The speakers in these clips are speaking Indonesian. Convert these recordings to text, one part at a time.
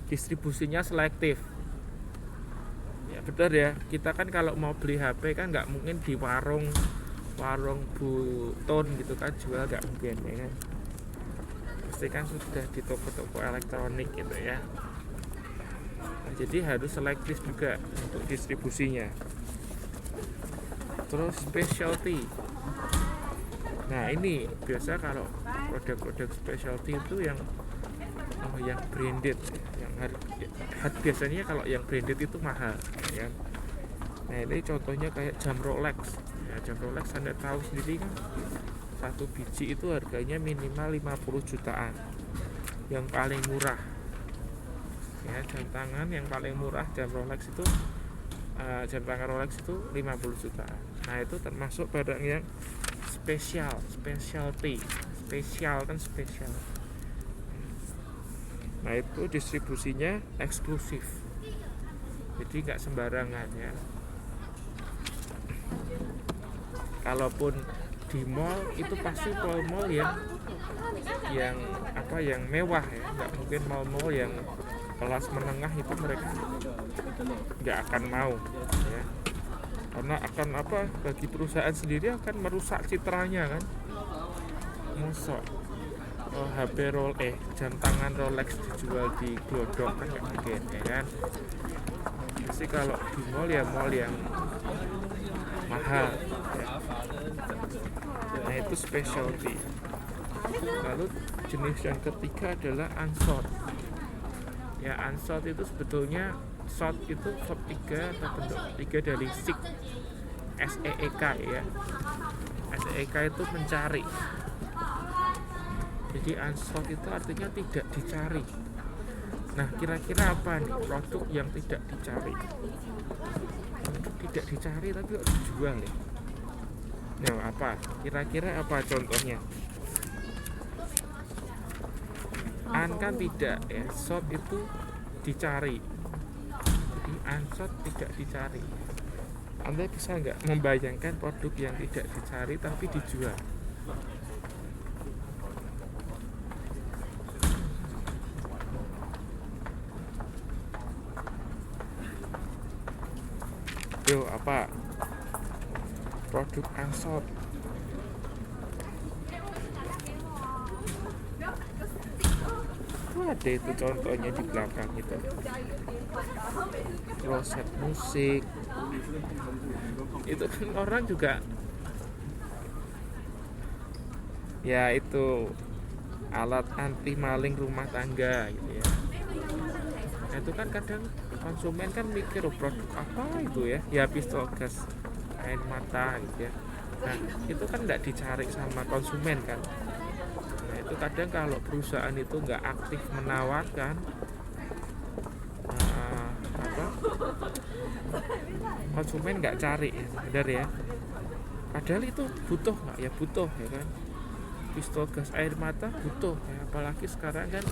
distribusinya selektif. Ya benar ya, kita kan kalau mau beli HP kan nggak mungkin di warung Buton gitu kan jual, nggak mungkin ya kan. Pasti kan sudah di toko-toko elektronik gitu ya. Nah, jadi harus selektif juga untuk distribusinya. Terus specialty. Nah ini biasa kalau produk-produk specialty itu yang branded, yang biasanya kalau yang branded itu mahal ya. Nah ini contohnya kayak jam Rolex ya. Jam Rolex Anda tahu sendiri kan, satu biji itu harganya minimal 50 jutaan, yang paling murah ya. Jam tangan yang paling murah jam Rolex itu jam tangan Rolex itu 50 jutaan. Nah itu termasuk barang yang specialty, spesial kan, spesial. Nah itu distribusinya eksklusif, jadi nggak sembarangan ya. Kalaupun di mall itu pasti mall yang mewah ya, nggak mungkin mall yang kelas menengah itu mereka nggak akan mau ya, karena akan bagi perusahaan sendiri akan merusak citranya kan. Mosok jam tangan Rolex dijual di Glodok kan nggak mungkin ya kan. Jadi kalau di mall yang mahal ya. Nah itu specialty. Lalu jenis yang ketiga adalah unsold ya. Unsold itu sebetulnya sold itu verb 3 atau bentuk 3 dari seek, SEEK ya. SEEK itu mencari. Jadi unsold itu artinya tidak dicari. Nah kira-kira apa nih produk yang tidak dicari? Tidak dicari tapi kok dijual ya. Nah apa? Kira-kira apa contohnya? Kan tidak ya, sold itu dicari. Jadi unsold tidak dicari. Anda bisa nggak membayangkan produk yang tidak dicari tapi dijual? Yo apa? Produk unsold. Ada itu contohnya di belakang itu, kloset musik itu kan orang juga ya, itu alat anti maling rumah tangga gitu ya. Nah, itu kan kadang konsumen kan mikir produk apa itu ya pistol gas air mata gitu ya. Nah itu kan nggak dicari sama konsumen kan. Itu kadang kalau perusahaan itu nggak aktif menawarkan konsumen nggak cari ya, benar ya. Padahal itu butuh nggak ya, butuh ya kan. Pistol gas air mata butuh ya, apalagi sekarang kan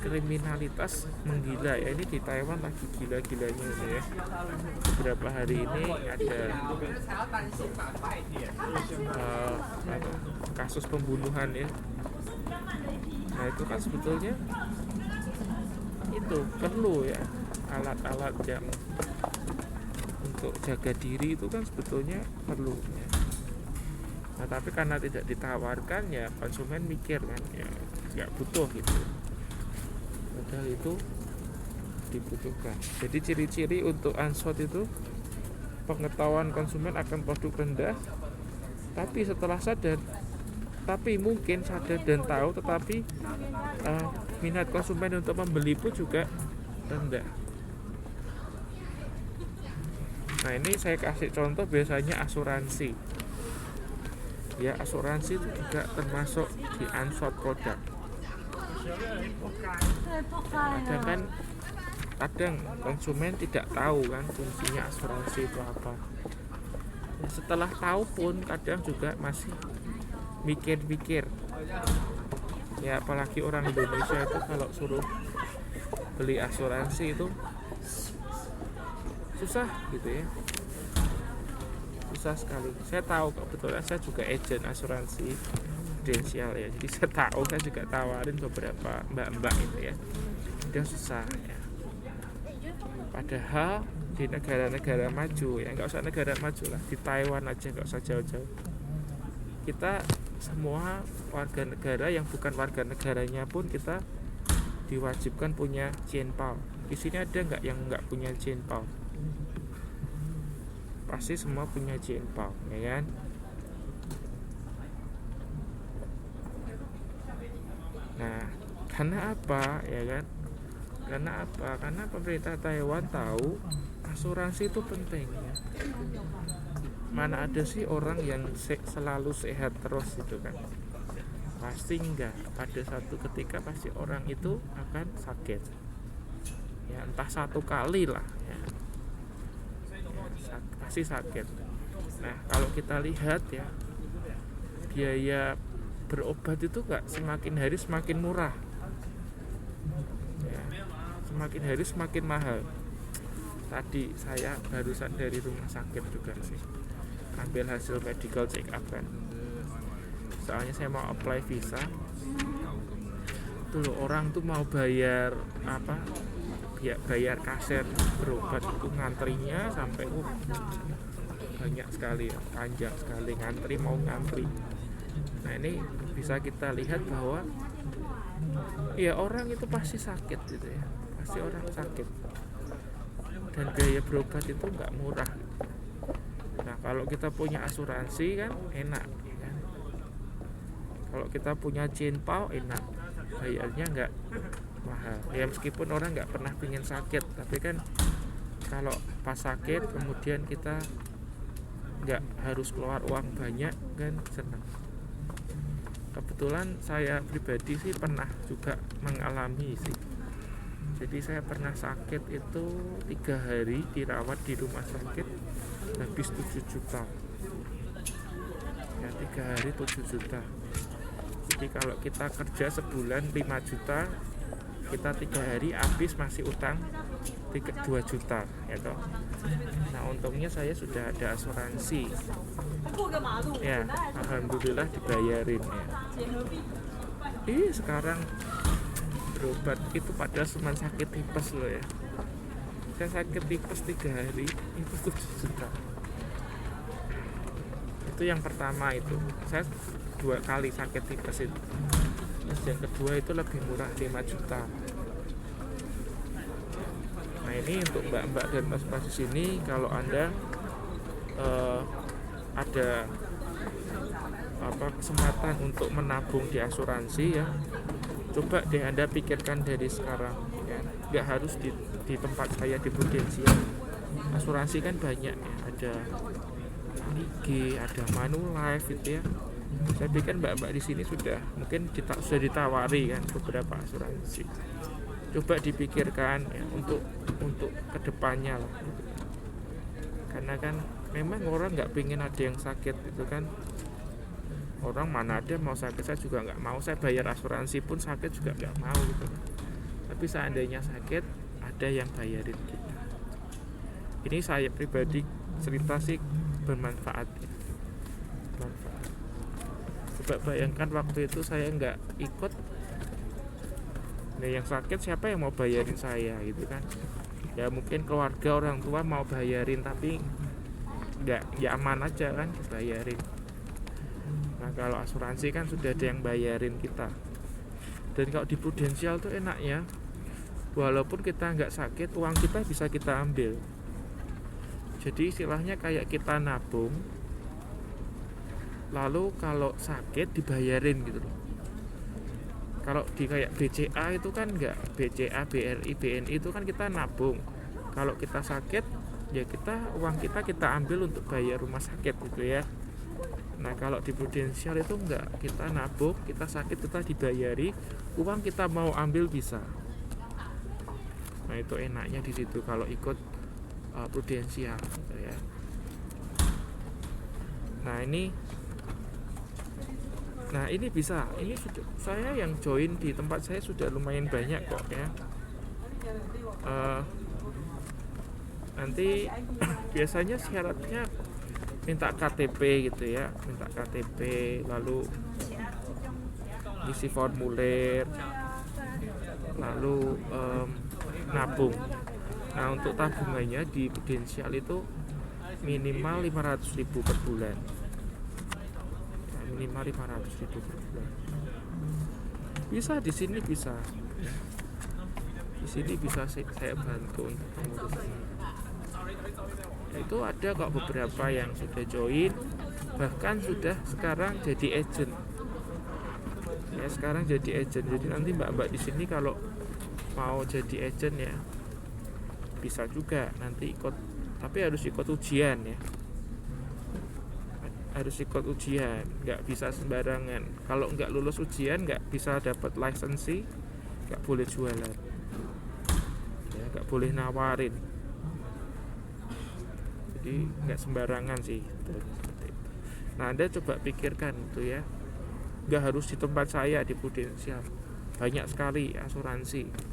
kriminalitas menggila ya. Ini di Taiwan lagi gila-gilanya gitu ya. Beberapa hari ini ada kasus pembunuhan ya. Nah itu kan sebetulnya itu perlu ya, alat-alat yang untuk jaga diri itu kan sebetulnya perlu ya. Nah tapi karena tidak ditawarkan ya konsumen mikir kan ya nggak butuh gitu, padahal itu dibutuhkan. Jadi ciri-ciri untuk unsold itu pengetahuan konsumen akan produk rendah, tapi setelah sadar, tapi mungkin sadar dan tahu, tetapi minat konsumen untuk membeli pun juga rendah. Nah ini saya kasih contoh biasanya asuransi ya. Asuransi itu juga termasuk di unsold produk. Kadang konsumen tidak tahu kan fungsinya asuransi itu apa. Ya, setelah tahu pun kadang juga masih mikir-mikir ya, apalagi orang Indonesia itu kalau suruh beli asuransi itu susah gitu ya, susah sekali. Saya tahu kebetulan saya juga agent asuransi prudensial ya, jadi saya tahu, saya juga tawarin beberapa mbak-mbak itu ya. pindah susah ya. Padahal di negara-negara maju, ya nggak usah negara maju lah, di Taiwan aja nggak usah jauh-jauh, kita semua warga negara yang bukan warga negaranya pun kita diwajibkan punya Jianpao. Di sini ada nggak yang nggak punya Jianpao? Pasti semua punya Jianpao, ya kan? Nah, karena apa, ya kan? Karena apa? Karena pemerintah Taiwan tahu asuransi itu penting, ya. Mana ada sih orang yang selalu sehat terus gitu kan? Pasti enggak. Pada satu ketika pasti orang itu akan sakit. Ya entah satu kali lah ya. Pasti sakit. Nah, kalau kita lihat ya, biaya berobat itu enggak semakin hari semakin murah. Ya, semakin hari semakin mahal. Tadi saya barusan dari rumah sakit juga sih, ambil hasil medical check up kan. Soalnya saya mau apply visa. Tuh loh, orang tuh mau bayar apa? Bayar kaset berobat itu ngantrinya sampai banyak sekali, panjang sekali ngantri, mau ngantri. Nah, ini bisa kita lihat bahwa ya orang itu pasti sakit gitu ya. Pasti orang sakit. Dan biaya berobat itu nggak murah. Nah, kalau kita punya asuransi kan enak, ya kan? Kalau kita punya Jianpao enak, bayarnya nggak mahal. Ya meskipun orang nggak pernah pengen sakit, tapi kan kalau pas sakit kemudian kita nggak harus keluar uang banyak kan, senang. Kebetulan saya pribadi sih pernah juga mengalami sih. Jadi saya pernah sakit itu 3 hari dirawat di rumah sakit, habis 7 juta ya, 3 hari 7 juta. Jadi kalau kita kerja sebulan 5 juta, kita 3 hari habis masih utang 2 juta ya toh. Nah, untungnya saya sudah ada asuransi ya, alhamdulillah dibayarin ya. Sekarang berobat itu padahal cuma sakit tipes loh ya. Saya sakit tipes 3 hari itu 7 juta. Itu yang pertama itu. Saya 2 kali sakit tipes itu. Terus yang kedua itu lebih murah 5 juta. Nah, ini untuk mbak-mbak dan mas-mas di sini, kalau Anda ada kesempatan untuk menabung di asuransi ya, coba deh Anda pikirkan dari sekarang ya. Nggak harus di tempat saya di Prudensial. Asuransi kan banyak ya, ada IG, ada Manulife gitu ya. Saya pikir mbak-mbak di sini sudah ditawari kan beberapa asuransi. Coba dipikirkan ya, untuk kedepannya lah. Karena kan memang orang nggak pengen ada yang sakit gitu kan. Orang mana ada mau sakit, saya juga nggak mau. Saya bayar asuransi pun sakit juga nggak mau gitu. Tapi seandainya sakit, ada yang bayarin kita. Ini saya pribadi cerita sih bermanfaat ya. Bermanfaat. Coba bayangkan waktu itu saya nggak ikut, nah yang sakit siapa yang mau bayarin saya gitu kan? Ya mungkin keluarga, orang tua mau bayarin, tapi nggak, ya aman aja kan bayarin. Nah, kalau asuransi kan sudah ada yang bayarin kita. Dan kalau di Prudensial tuh enaknya, walaupun kita nggak sakit, uang kita bisa kita ambil. Jadi istilahnya kayak kita nabung, lalu kalau sakit dibayarin gitu loh. Kalau di kayak BCA itu kan enggak, BCA, BRI, BNI itu kan kita nabung. Kalau kita sakit, ya uang kita ambil untuk bayar rumah sakit gitu ya. Nah, kalau di Prudensial itu enggak, kita nabung, kita sakit kita dibayari, uang kita mau ambil bisa. Nah, itu enaknya di situ kalau ikut Prudensial gitu ya. Nah ini bisa, ini sudah, saya yang join di tempat saya sudah lumayan banyak kok ya. Nanti biasanya syaratnya minta KTP gitu ya, minta KTP, lalu isi formulir, lalu lalu nabung. Nah untuk tabungannya di prudensial itu minimal 500.000 per bulan ya, minimal 500.000 per bulan. Bisa di sini bisa ya. Di sini bisa saya bantu untuk pengurusan. Ya, itu ada kok beberapa yang sudah join, bahkan sudah sekarang jadi agent ya, sekarang jadi agent. Jadi nanti mbak-mbak di sini kalau mau jadi agent ya bisa juga nanti ikut, tapi harus ikut ujian ya, harus ikut ujian, nggak bisa sembarangan. Kalau nggak lulus ujian nggak bisa dapat lisensi, nggak boleh jualan ya, nggak boleh nawarin. Jadi nggak sembarangan sih. Nah Anda coba pikirkan itu ya, nggak harus di tempat saya di Prudensial, banyak sekali asuransi.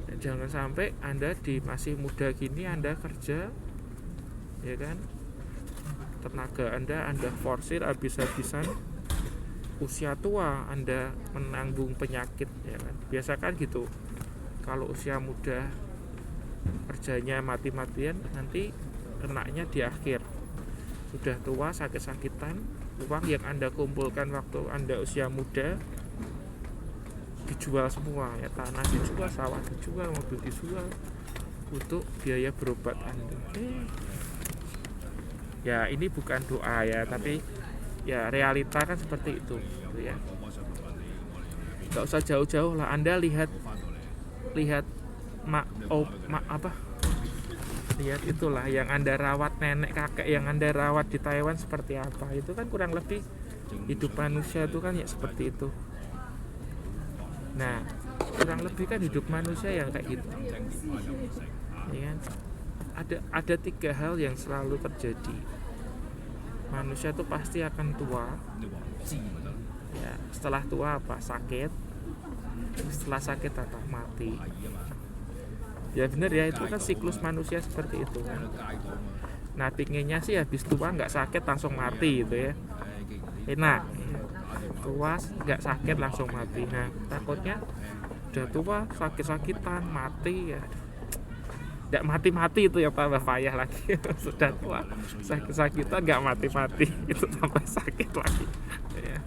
Dan jangan sampai Anda di masih muda gini Anda kerja ya kan, tenaga Anda forsir habis-habisan, usia tua Anda menanggung penyakit ya kan. Biasa kan gitu, kalau usia muda kerjanya mati-matian, nanti kenaknya di akhir. Sudah tua sakit-sakitan, uang yang Anda kumpulkan waktu Anda usia muda dijual semua ya, tanah dijual, sawah dijual, mobil dijual untuk biaya berobat Anda. Ya ini bukan doa ya, tapi ya realita kan seperti itu gitu ya. Gak usah jauh-jauh lah, Anda lihat lihat lihat itulah yang Anda rawat, nenek kakek yang Anda rawat di Taiwan seperti apa. Itu kan kurang lebih hidup manusia itu kan ya seperti itu. Nah kurang lebih kan hidup manusia yang kayak gitu ya kan? Ada 3 hal yang selalu terjadi. Manusia tuh pasti akan tua ya, setelah tua apa? Sakit. Setelah sakit apa? Mati. Ya benar ya, itu kan siklus manusia seperti itu kan. Nah pinginnya sih habis tua nggak sakit langsung mati gitu ya, enak ya. Tua nggak sakit langsung mati. Nah takutnya udah tua sakit-sakitan mati ya, nggak mati-mati itu yang tambah payah lagi. Sudah tua sakit-sakitan nggak mati-mati itu tambah sakit lagi ya.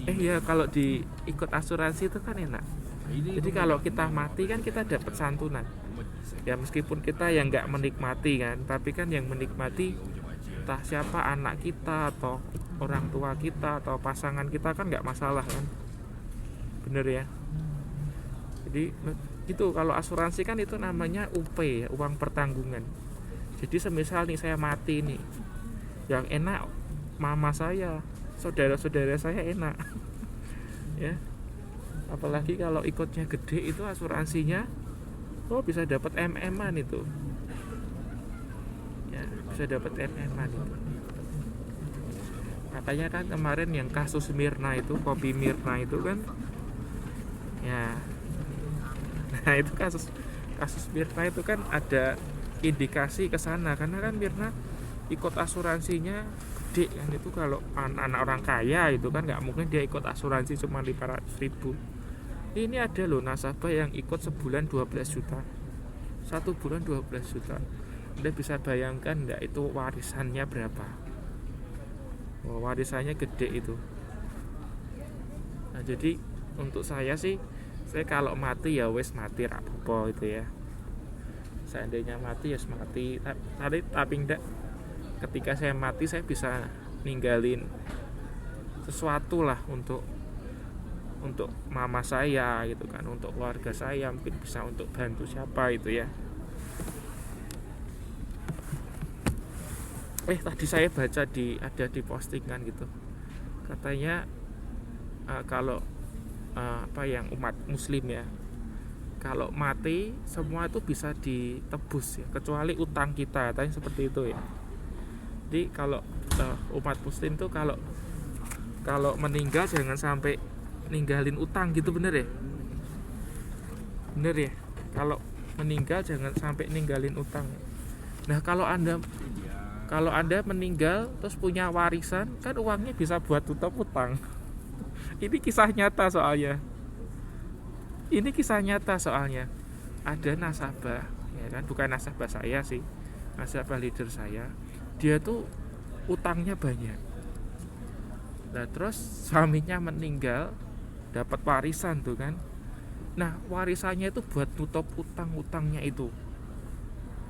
Ya kalau diikut asuransi itu kan enak. Jadi kalau kita mati kan kita dapat santunan ya, meskipun kita yang nggak menikmati kan, tapi kan yang menikmati entah siapa, anak kita atau orang tua kita atau pasangan kita kan nggak masalah kan, bener ya. Jadi itu kalau asuransi kan itu namanya UP ya, uang pertanggungan. Jadi semisal nih saya mati nih, yang enak mama saya, saudara-saudara saya enak ya. Apalagi kalau ikutnya gede itu asuransinya, bisa dapat MM-an itu ya, bisa dapat MM-an itu. Katanya kan kemarin yang kasus Mirna itu, kopi Mirna itu kan ya, nah itu kasus Mirna itu kan ada indikasi ke sana, karena kan Mirna ikut asuransinya gede kan. Itu kalau anak orang kaya itu kan nggak mungkin dia ikut asuransi cuma 500.000. Ini ada loh nasabah yang ikut sebulan 12 juta, 1 bulan 12 juta. Anda bisa bayangkan enggak itu warisannya berapa? Warisannya gede itu. Nah jadi untuk saya sih, saya kalau mati ya wes mati rapopo itu ya. Seandainya mati ya mati. Tapi enggak, ketika saya mati saya bisa ninggalin sesuatu lah untuk mama saya gitu kan, untuk keluarga saya, mungkin bisa untuk bantu siapa itu ya. Tadi saya baca ada di postingan gitu, katanya kalau yang umat muslim ya, kalau mati semua itu bisa ditebus ya, kecuali utang kita, katanya seperti itu ya. Jadi kalau umat muslim tuh kalau meninggal jangan sampai ninggalin utang gitu, bener ya? Bener ya? Kalau meninggal jangan sampai ninggalin utang. Nah kalau anda meninggal terus punya warisan, kan uangnya bisa buat tutup utang. Ini kisah nyata soalnya. Ini kisah nyata soalnya. Ada nasabah, ya kan, bukan nasabah saya sih, nasabah leader saya. Dia tuh utangnya banyak. Nah terus suaminya meninggal, dapat warisan tuh kan. Nah warisannya itu buat nutup utang-utangnya itu.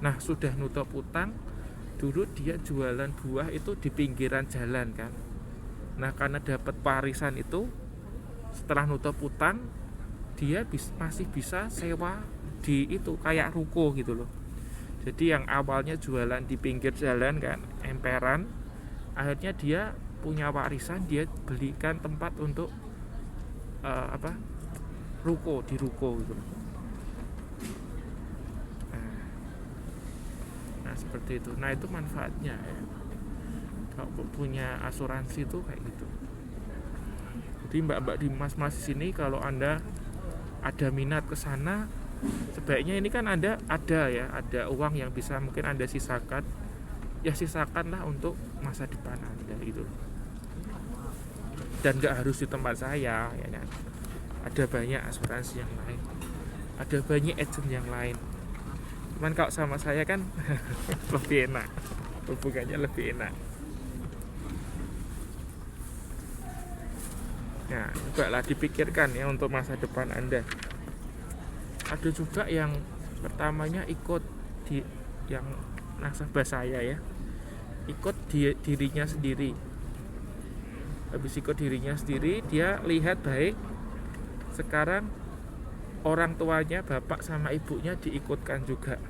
Nah sudah nutup utang, dulu dia jualan buah itu di pinggiran jalan kan. Nah karena dapat warisan itu, setelah nutup utang, dia masih bisa sewa di itu kayak ruko gitu loh. Jadi yang awalnya jualan di pinggir jalan kan, emperan, akhirnya dia punya warisan, dia belikan tempat untuk ruko, di ruko gitu. Nah seperti itu. Nah itu manfaatnya ya. Kalau punya asuransi tuh kayak gitu. Jadi mbak-mbak di mas-mas di sini, kalau anda ada minat ke sana, sebaiknya ini kan ada uang yang bisa mungkin anda sisakan, ya sisakanlah untuk masa depan anda gitu. Dan nggak harus di tempat saya ya kan. Ada banyak asuransi yang lain, ada banyak agent yang lain. Cuman kalau sama saya kan lebih enak, hubungannya lebih enak. Nah, cobalah dipikirkan ya untuk masa depan anda. Ada juga yang pertamanya ikut di yang nasabah saya ya, ikut dirinya sendiri. Habis ikut dirinya sendiri, dia lihat baik, sekarang orang tuanya, bapak sama ibunya diikutkan juga.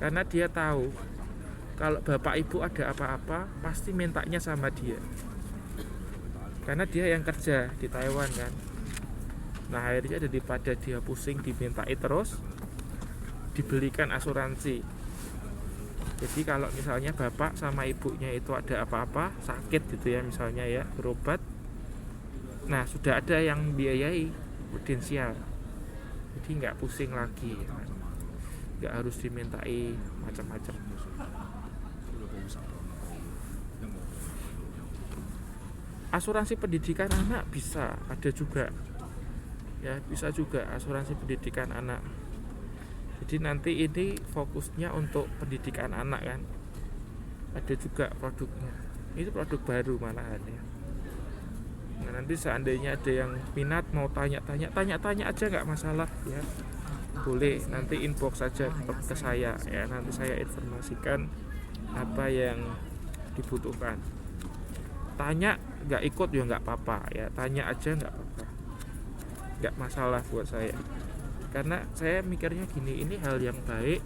Karena dia tahu kalau bapak ibu ada apa-apa pasti mintanya sama dia. Karena dia yang kerja di Taiwan kan. Nah akhirnya daripada dia pusing dimintai terus, dibelikan asuransi. Jadi kalau misalnya bapak sama ibunya itu ada apa-apa, sakit gitu ya misalnya ya, berobat, nah sudah ada yang biayai prudensial. Jadi nggak pusing lagi kan. Nggak harus dimintai macam-macam. Asuransi pendidikan anak bisa, ada juga ya, bisa juga asuransi pendidikan anak. Jadi nanti ini fokusnya untuk pendidikan anak kan. Ada juga produknya. Itu produk baru malahan ya. Nah nanti seandainya ada yang minat mau tanya-tanya aja, nggak masalah ya. Boleh nanti inbox saja ke saya ya. Nanti saya informasikan apa yang dibutuhkan. Tanya nggak ikut ya nggak apa-apa ya. Tanya aja nggak apa-apa. Nggak masalah buat saya. Karena saya mikirnya gini, ini hal yang baik.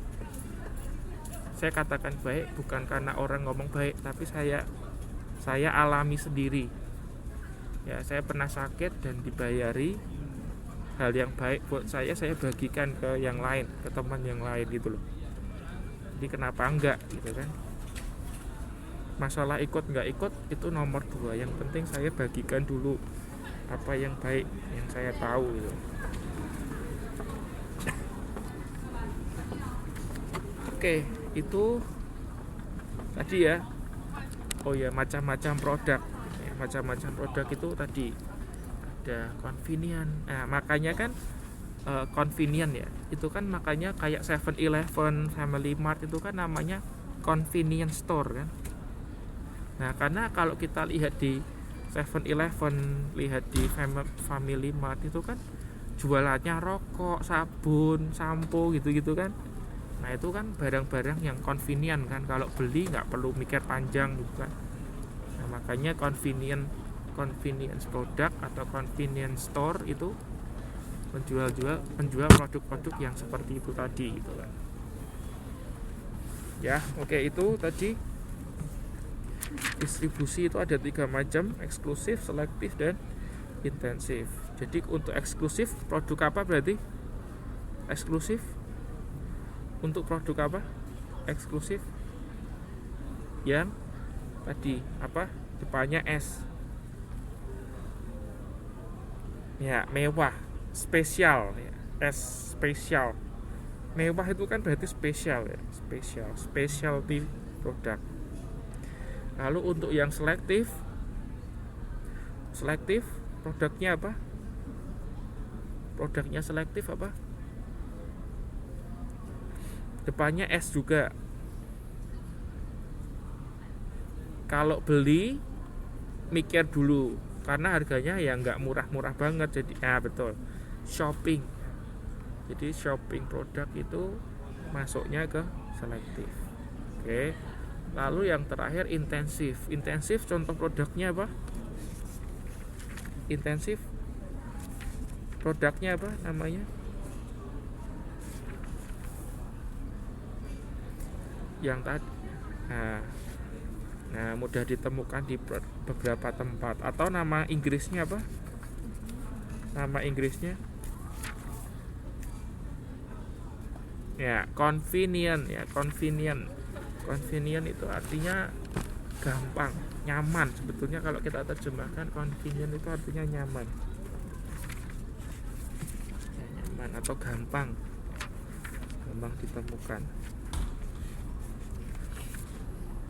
Saya katakan baik bukan karena orang ngomong baik, tapi saya alami sendiri. Ya, saya pernah sakit dan dibayari. Hal yang baik buat saya bagikan ke yang lain, ke teman yang lain gitu loh. Jadi kenapa enggak gitu kan? Masalah ikut nggak ikut itu nomor 2. Yang penting saya bagikan dulu apa yang baik yang saya tahu gitu. Oke, itu tadi ya. Oh ya, macam-macam produk. Ya, macam-macam produk itu tadi ada convenient. Nah, makanya kan convenient ya. Itu kan makanya kayak 7-Eleven, Family Mart itu kan namanya convenience store kan. Nah, karena kalau kita lihat di 7-Eleven, lihat di Family Mart itu kan jualannya rokok, sabun, sampo gitu-gitu kan. Nah itu kan barang-barang yang convenient kan, kalau beli nggak perlu mikir panjang gitu kan. Nah makanya convenience product atau convenience store itu menjual produk-produk yang seperti itu tadi gitu kan. Ya oke, itu tadi distribusi itu ada 3 macam, eksklusif, selektif, dan intensif. Jadi untuk eksklusif produk apa berarti? Eksklusif untuk produk apa? Eksklusif yang tadi apa? Depannya S. Ya, mewah, spesial ya. S spesial. Mewah itu kan berarti spesial ya, specialty produk. Lalu untuk yang selektif produknya apa? produknya selektif apa? Depannya S juga. Kalau beli mikir dulu karena harganya ya nggak murah-murah banget, jadi betul, shopping. Jadi shopping produk itu masuknya ke selektif. Oke. Lalu yang terakhir intensif. Intensif contoh produknya apa? Intensif produknya apa namanya? Yang tadi. Nah, mudah ditemukan di beberapa tempat. Atau nama Inggrisnya apa? Nama Inggrisnya ya convenient ya, convenient. Convenient itu artinya gampang, nyaman. Sebetulnya kalau kita terjemahkan convenient itu artinya nyaman. Ya, nyaman atau gampang ditemukan.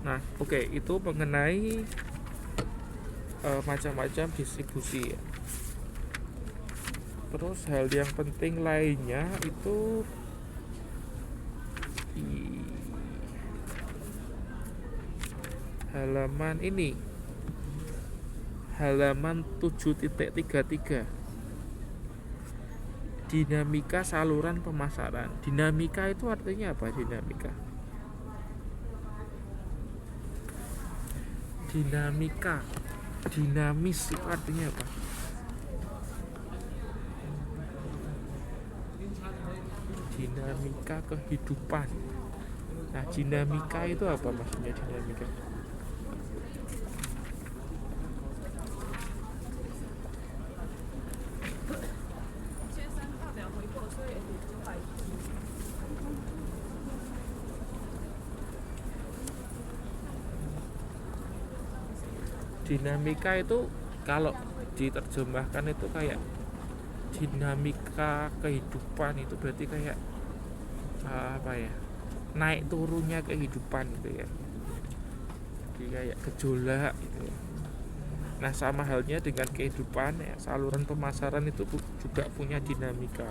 Nah, oke, itu mengenai macam-macam distribusi ya. Terus hal yang penting lainnya itu halaman ini, halaman 7.33, dinamika saluran pemasaran. Dinamika itu artinya apa? Dinamika, dinamis itu artinya apa? Dinamika kehidupan. Nah, dinamika itu apa maksudnya dinamika? Dinamika itu kalau diterjemahkan itu kayak dinamika kehidupan, itu berarti kayak apa ya, naik turunnya kehidupan gitu ya, jadi kayak gejolak gitu ya. Nah, sama halnya dengan kehidupan ya, saluran pemasaran itu juga punya dinamika.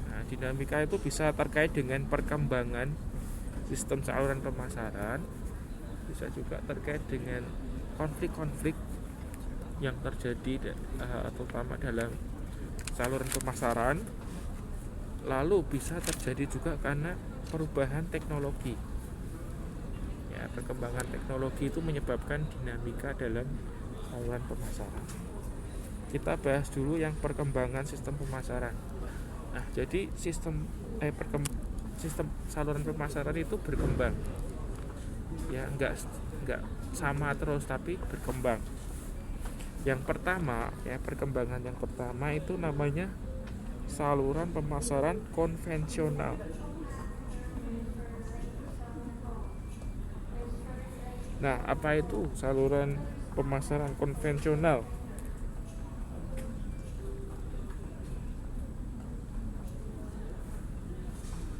Nah, dinamika itu bisa terkait dengan perkembangan sistem saluran pemasaran, bisa juga terkait dengan konflik-konflik yang terjadi terutama dalam saluran pemasaran. Lalu bisa terjadi juga karena perubahan teknologi ya, perkembangan teknologi itu menyebabkan dinamika dalam saluran pemasaran. Kita bahas dulu yang perkembangan sistem pemasaran. Nah, jadi sistem saluran pemasaran itu berkembang ya, enggak sama terus tapi berkembang. Yang pertama ya, perkembangan yang pertama itu namanya saluran pemasaran konvensional. Nah, apa itu saluran pemasaran konvensional?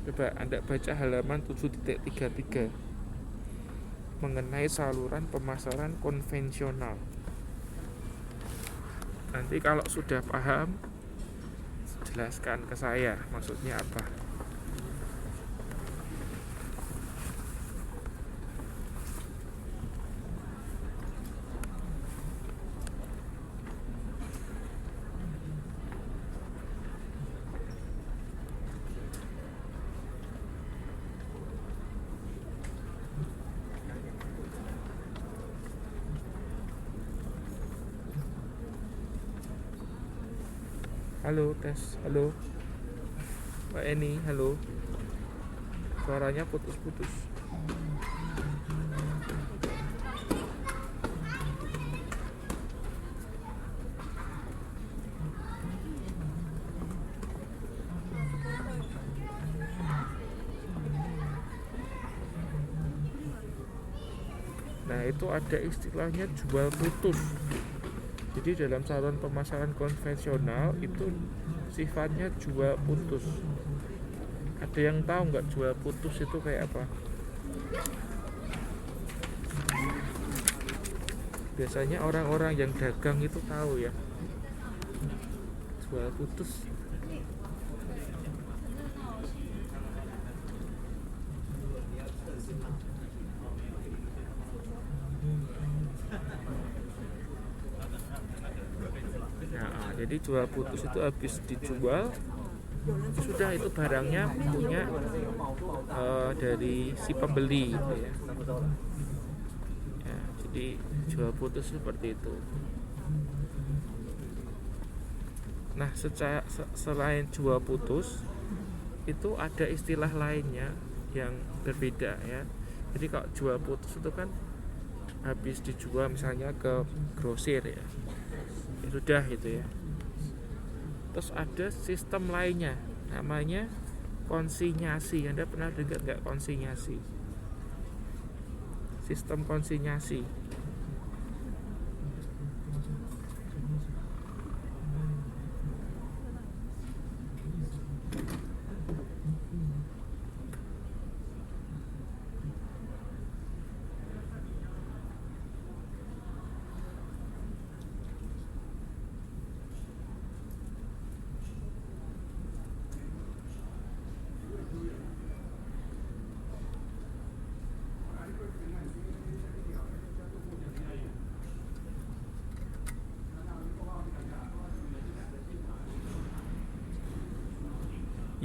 Coba Anda baca halaman 7.33 mengenai saluran pemasaran konvensional. Nanti kalau sudah paham, jelaskan ke saya maksudnya apa. Halo, tes. Halo, Pak Eni. Halo, suaranya putus-putus. Nah, itu ada istilahnya jual putus. Jadi dalam saluran pemasaran konvensional itu sifatnya jual putus. Ada yang tahu nggak jual putus itu kayak apa? Biasanya orang-orang yang dagang itu tahu ya. jual putus. Nah, jadi jual putus itu habis dijual sudah, itu barangnya punya dari si pembeli gitu ya. Ya, jadi jual putus seperti itu. Nah, selain jual putus itu ada istilah lainnya yang berbeda ya. Jadi kalau jual putus itu kan habis dijual misalnya ke grosir ya, ya sudah gitu ya. Terus ada sistem lainnya namanya konsinyasi. Anda pernah dengar nggak konsinyasi? Sistem konsinyasi.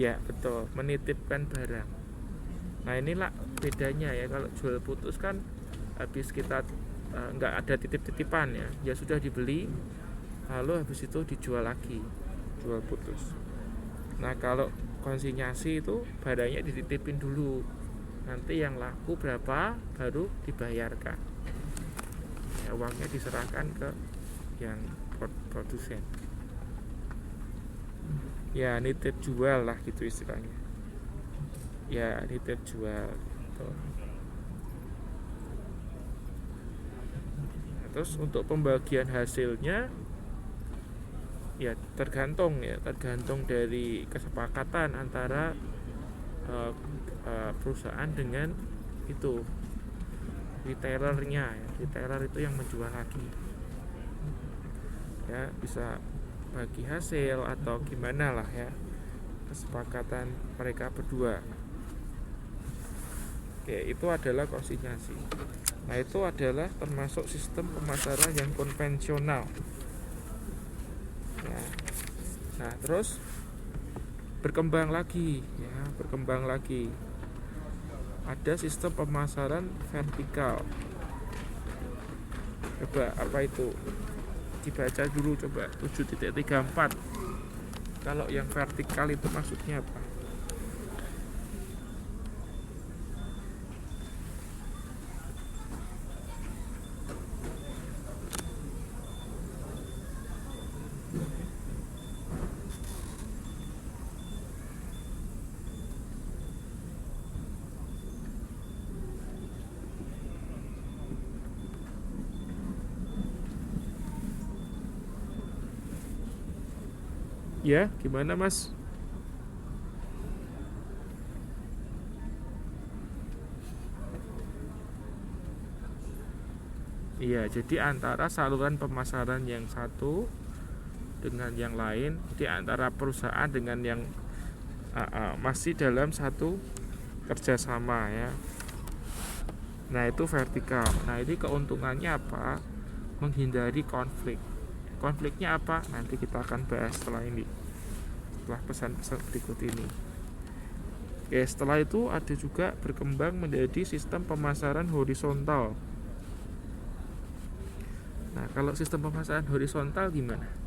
Ya betul, menitipkan barang. Nah inilah bedanya ya. Kalau jual putus kan habis kita nggak ada titip-titipan ya, ya sudah dibeli lalu habis itu dijual lagi, jual putus. Nah kalau konsinyasi itu barangnya dititipin dulu, nanti yang laku berapa baru dibayarkan ya, uangnya diserahkan ke yang produsen. Ya nitip jual lah gitu istilahnya. Ya nitip jual gitu. Nah, terus untuk pembagian hasilnya ya tergantung dari kesepakatan antara perusahaan dengan itu retailernya ya. Retailer itu yang menjual lagi ya, bisa bagi hasil atau gimana lah ya, kesepakatan mereka berdua. Oke, itu adalah konsinyasi. Nah itu adalah termasuk sistem pemasaran yang konvensional ya. Nah terus berkembang lagi ada sistem pemasaran vertikal. Coba apa itu? Dibaca dulu coba 7.34. Kalau yang vertikal itu maksudnya apa? Ya, gimana Mas? Iya, jadi antara saluran pemasaran yang satu dengan yang lain, di antara perusahaan dengan yang masih dalam satu kerjasama ya. Nah itu vertikal. Nah ini keuntungannya apa? Menghindari konflik. Konfliknya apa? Nanti kita akan bahas setelah ini, setelah pesan-pesan berikut ini. Oke, setelah itu ada juga berkembang menjadi sistem pemasaran horizontal. Nah kalau sistem pemasaran horizontal gimana?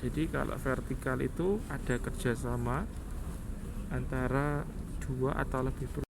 Jadi kalau vertikal itu ada kerjasama antara dua atau lebih